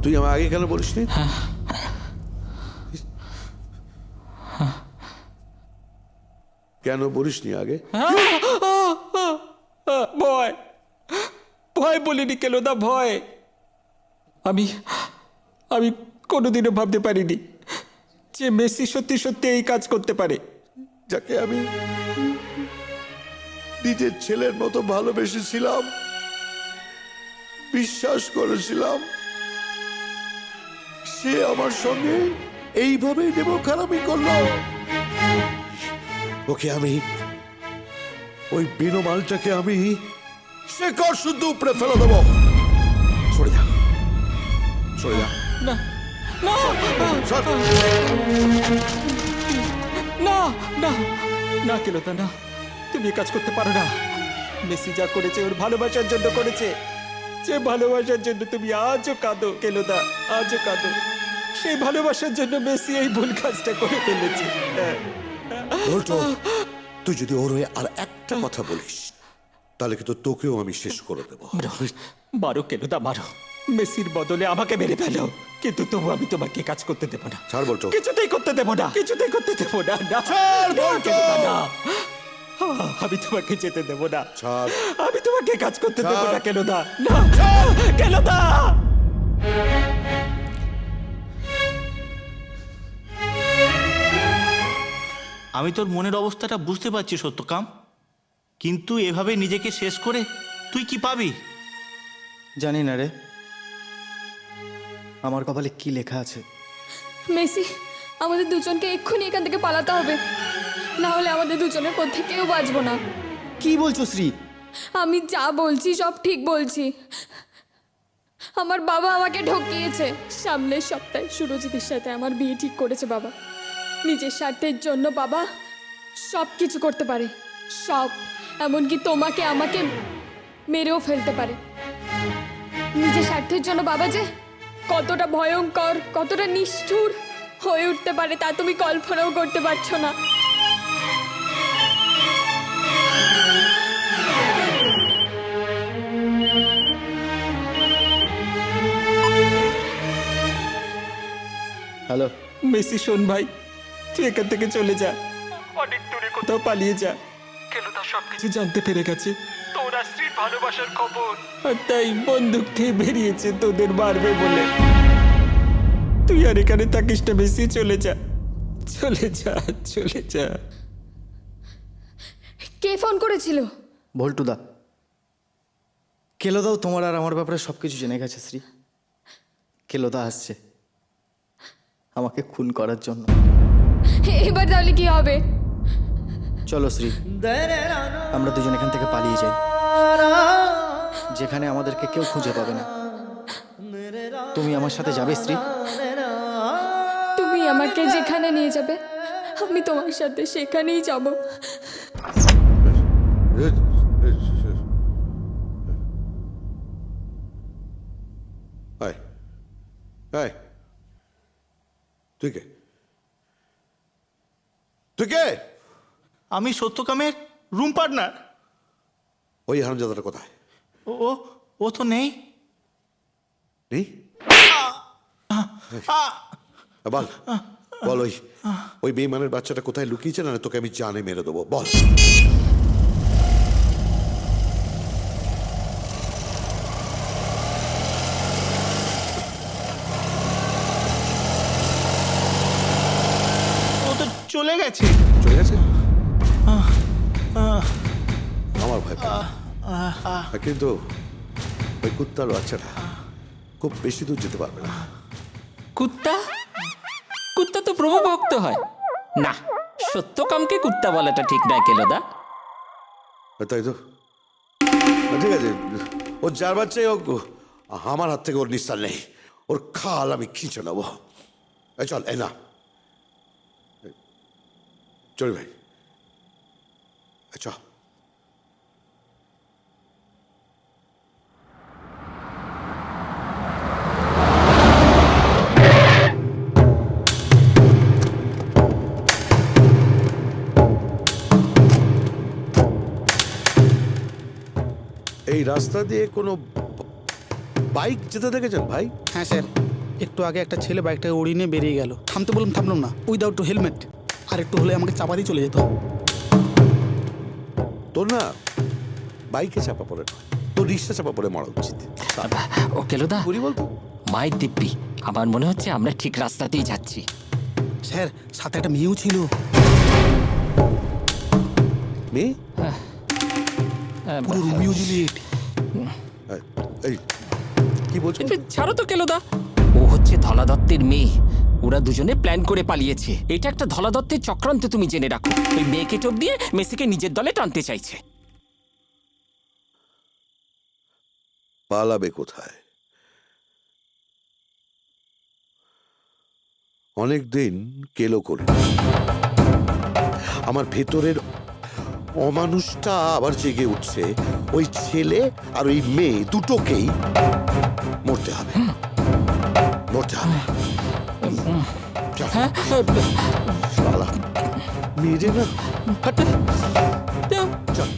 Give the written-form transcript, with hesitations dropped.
তুই আমার আগে কেন বলিসনি? কেন বলিসনি আগে? ভয় ভয় বলিনি কেলোদা, ভয়। আমি আমি কোনোদিনও ভাবতে পারিনি যে মেসি সত্যি সত্যি এই কাজ করতে পারে। যাকে আমি নিজের ছেলের মতো ভালোবেসেছিলাম, বিশ্বাস করেছিলাম, সে আমার সঙ্গে এইভাবেই দেব খারাপই করলো। ওকে আমি, ওই বিনোমালটাকে আমি শেকড় শুদ্ধ উপরে ফেলে দেবো। সরে যা, সরে যা। না না সর। না না না কেলোদা, না, তুমি এই কাজ করতে পারো না। মেসি যা করেছে ওর ভালোবাসার জন্য করেছে। যে ভালোবাসার জন্য তুমি আজও কাঁদো কেলোদা, আজও কাঁদো, সেই ভালোবাসার জন্য মেসি এই ভুল কাজটা করে ফেলেছে। বলতো, তুই যদি ওর হয়ে আর একটা কথা বলিস তাহলে কিন্তু তোকেও আমি শেষ করে দেবো। মারো কেলোদা, মারো, মেসির বদলে আমাকে মেরে ফেলো, কিন্তু তবু আমি তোমাকে কাজ করতে দেবো না। ছাড় বলতো। কিছুতেই করতে দেবো না, কিছুতেই করতে দেবো না। না, ছাড় না, বলতো। কেলোদা, না। আমি তোমাকে যেতে দেবো না। ছাড়। আমি তোমাকে কাজ করতে দেবো না ছাড়। কেলোদা, না কেলোদা। আমি তোর মনের অবস্থাটা বুঝতে পারছি সত্যকাম, কিন্তু এভাবে নিজেকে শেষ করে তুই কি পাবি? জানি না রে, আমার কপালে কি লেখা আছে। মেসি, আমাদের দুজনকে এক্ষুনি এখান থেকে পালাতে হবে, না হলে আমাদের দুজনের মধ্যে কেউ বাঁচবো না। কি বলছো শ্রী? আমি যা বলছি সব ঠিক বলছি। আমার বাবা আমাকে ঠকিয়েছে। সামনের সপ্তাহে সুরজিতের সাথে আমার বিয়ে ঠিক করেছে বাবা। নিজের স্বার্থের জন্য বাবা সব কিছু করতে পারে, সব, এমনকি তোমাকে আমাকে মেরেও ফেলতে পারে। নিজের স্বার্থের জন্য বাবা যে কতটা ভয়ঙ্কর, কতটা নিষ্ঠুর হয়ে উঠতে পারে তা তুমি কল্পনাও করতে পারছো না। হ্যালো, মেসি শোন ভাই, তুই এখান থেকে চলে যা, অনেক দূরে কোথাও পালিয়ে যা। কেলোদা সবকিছু জানতে পেরে গেছে, তোরা স্ত্রীর ভালোবাসার খবর, আর তাই বন্দুক খেয়ে বেরিয়েছে তোদের মারবে বলে। তুই আর এখানে থাকিস না মেসি, চলে যা, চলে যা, চলে যা। কে ফোন করেছিল? ভল্টুদা। কেলোদাও তোমার আর আমার ব্যাপারে সব কিছু জেনে গেছে শ্রী। কেলোদা আসছে আমাকে খুন করার জন্য। এবার তাহলে কি হবে? চলো শ্রী, আমরা দুজন এখান থেকে পালিয়ে যাই, যেখানে আমাদেরকে কেউ খুঁজে পাবে না। তুমি আমার সাথে যাবে শ্রী? তুমি আমাকে যেখানে নিয়ে যাবে আমি তোমার সাথে সেখানেই যাব। আয়, আয়। তুই কে? তুই কে? আমি সত্যকামের রুম পার্টনার। ওই হারামজাদাটা কোথায়? ও ও তো নেই। নেই? বল, বল, ওই বেইমানের বাচ্চাটা কোথায় লুকিয়েছে, না তোকে আমি জানে মেরে দেবো, বল। ও তো চলে গেছে। চলে গেছে? আমার ভয় পাই না। কিন্তু ওই কুত্তার বাচ্চাটা খুব বেশি দূর যেতে পারবে না। কুত্তা? কুত্তা তো প্রভুভক্ত হয় না, সত্যকামকে কুত্তা বলাটা ঠিক নয় কেলোদা। তাই তো, ঠিক আছে, ওর যার বাচ্চাই হোক, আমার হাত থেকে ওর নিস্তার নেই। ওর খাল আমি খিঁচে নেবো। চল, এই না, চল ভাই, চল। এই রাস্তা দিয়ে কোনো বাইক যেতে দেখেছেন ভাই? হ্যাঁ স্যার, একটু আগে একটা ছেলে বাইকটাকে উড়িয়ে নিয়ে বেরিয়ে গেল, থামতে বললাম থামলাম না, উইদাউট টু হেলমেট। আর একটু হলে আমাকে চাপা দিয়ে চলে যেত। তোর না বাইকে চাপা পড়ে নয়, তোর রিক্সা চাপা পড়ে মরা উচিত। ও কেলোদা, করি বলতো মায়ের দিব্যি, আমার মনে হচ্ছে আমরা ঠিক রাস্তাতেই যাচ্ছি। স্যার সাথে একটা মেয়েও ছিল। মেয়ে? পুরো রোমিও জুলিয়েট। এই কি বলছো? ছাড়ো তো কেলোদা, ও হচ্ছে ধলা দত্তের মেয়ে। ওরা দুজনে প্ল্যান করে পালিয়েছে। এটা একটা ধলা দত্তের চক্রান্ত, তুমি জেনে রাখো। ওই মেয়েকে টোপ দিয়ে মেসিকে নিজের দলে টানতে চাইছে। পালাবে কোথায়? অনেকদিন কেলো করে আমার ভেতরের অমানুষটা আবার জেগে উঠছে। ওই ছেলে আর ওই মেয়ে দুটোকেই মরতে হবে, মরতে হবে। চল। শালা, মেরে না। চল।